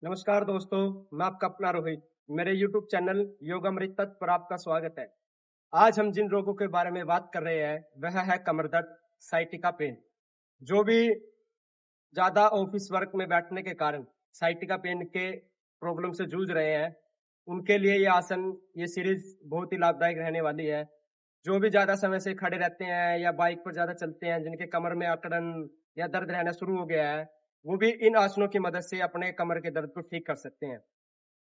नमस्कार दोस्तों, मैं आपका अपना रोहित। मेरे YouTube चैनल योग अमृत तत्व पर आपका स्वागत है। आज हम जिन रोगों के बारे में बात कर रहे हैं वह है कमर दर्द, साइटिका पेन। जो भी ज्यादा ऑफिस वर्क में बैठने के कारण साइटिका पेन के प्रॉब्लम से जूझ रहे हैं, उनके लिए ये सीरीज बहुत ही लाभदायक रहने वाली है। जो भी ज्यादा समय से खड़े रहते हैं या बाइक पर ज्यादा चलते हैं, जिनके कमर में अकड़न या दर्द रहना शुरू हो गया है, वो भी इन आसनों की मदद से अपने कमर के दर्द को ठीक कर सकते हैं।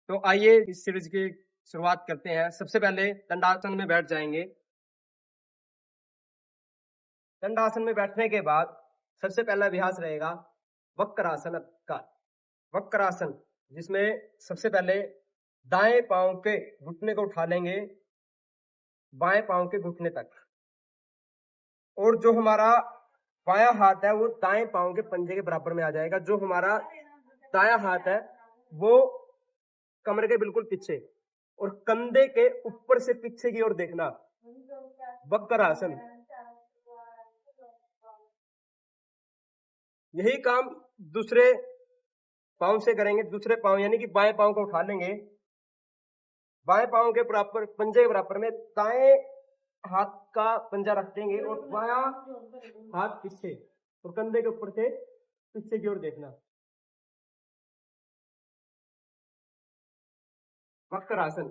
तो आइए इस सीरीज की शुरुआत करते हैं। सबसे पहले दंडासन में बैठ जाएंगे। दंडासन में बैठने के बाद सबसे पहला अभ्यास रहेगा वक्रासन का। वक्रासन, जिसमें सबसे पहले दाएं पांव के घुटने को उठा लेंगे बाएं पांव के घुटने तक, और जो हमारा बायां हाथ है वो दाएं पांव के पंजे के बराबर में आ जाएगा। जो हमारा दायां हाथ है वो कमर के बिल्कुल पीछे और कंधे के ऊपर से पीछे की ओर देखना। वक्रासन। यही काम दूसरे पांव से करेंगे। दूसरे पांव यानी कि बाएं पांव को उठा लेंगे, बाएं पांव के बराबर पंजे के बराबर में दाएं हाथ का पंजा रख देंगे और बायां हाथ पीछे और कंधे के ऊपर से पीछे की ओर देखना। वक्रासन।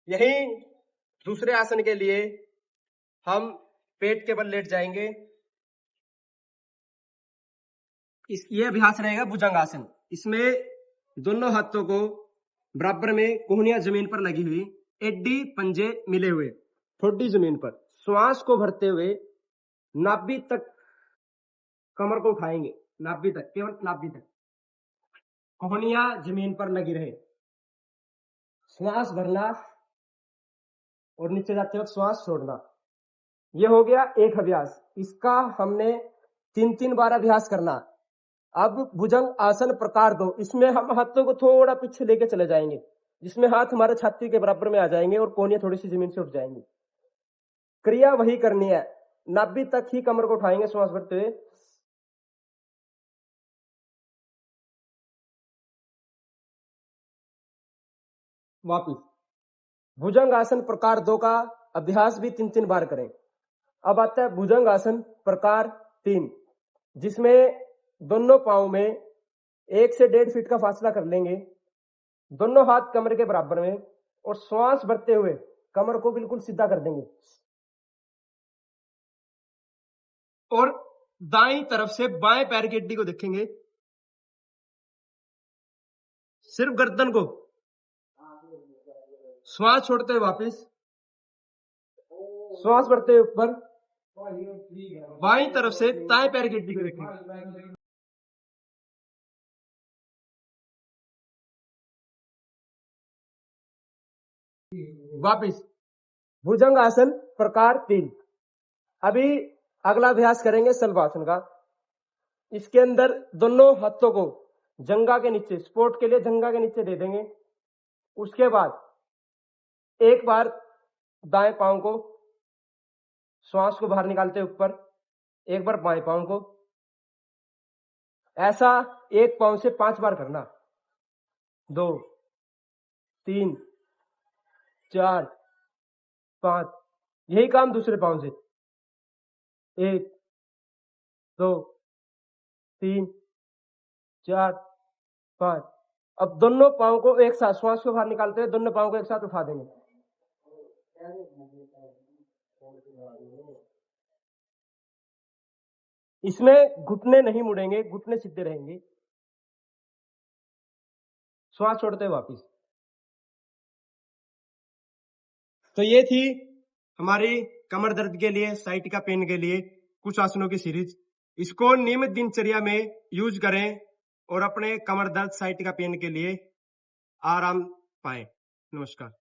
यही दूसरे आसन के लिए हम पेट के बल लेट जाएंगे। ये अभ्यास रहेगा भुजंगासन। इसमें दोनों हाथों को बराबर में कोहनियां जमीन पर लगी हुई, एडी पंजे मिले हुए, ठोडी जमीन पर, श्वास को भरते हुए नाभि तक कमर को उठाएंगे। नाभि तक, केवल नाभि तक, कोहनियां जमीन पर लगी रहे। श्वास भरना और नीचे जाते वक्त श्वास छोड़ना। यह हो गया एक अभ्यास। इसका हमने 3-3 बार अभ्यास करना। अब भुजंग आसन प्रकार 2। इसमें हम हाथों को थोड़ा पीछे लेके चले जाएंगे, जिसमें हाथ हमारे छाती के बराबर में आ जाएंगे और कोहनियां थोड़ी सी जमीन से उठ जाएंगी। क्रिया वही करनी है, नाभि तक ही कमर को उठाएंगे श्वास भरते हुए। वापिस भुजंग आसन प्रकार 2 का अभ्यास भी 3-3 बार करें। अब आता है भुजंग आसन प्रकार 3, जिसमें दोनों पांव में 1 से 1.5 फीट का फासला कर लेंगे, दोनों हाथ कमर के बराबर में, और श्वास भरते हुए कमर को बिल्कुल सीधा कर देंगे और दाईं तरफ से बाएं पैर की हड्डी को देखेंगे, सिर्फ गर्दन को। श्वास छोड़ते हुए वापस, श्वास भरते हुए ऊपर, बाईं तरफ से दाएं पैर की हड्डी को देखेंगे। वापिस भुजंग आसन प्रकार 3। अभी अगला अभ्यास करेंगे शलभासन का। इसके अंदर दोनों हाथों को जंघा के नीचे, सपोर्ट के लिए जंघा के नीचे दे देंगे। उसके बाद एक बार दाएं पांव को श्वास को बाहर निकालते ऊपर, एक बार बाएं पांव को। ऐसा एक पांव से 5 बार करना। 2, 3, 4, 5। यही काम दूसरे पांव से। 1, 2, 3, 4, 5। अब दोनों पांव को एक साथ, श्वास को बाहर निकालते हुए दोनों पांव को एक साथ उठा देंगे। इसमें घुटने नहीं मुड़ेंगे, घुटने सीधे रहेंगे। श्वास छोड़ते वापस। तो ये थी हमारी कमर दर्द के लिए, साइटिका पेन के लिए कुछ आसनों की सीरीज। इसको नियमित दिनचर्या में यूज करें और अपने कमर दर्द, साइटिका पेन के लिए आराम पाएं। नमस्कार।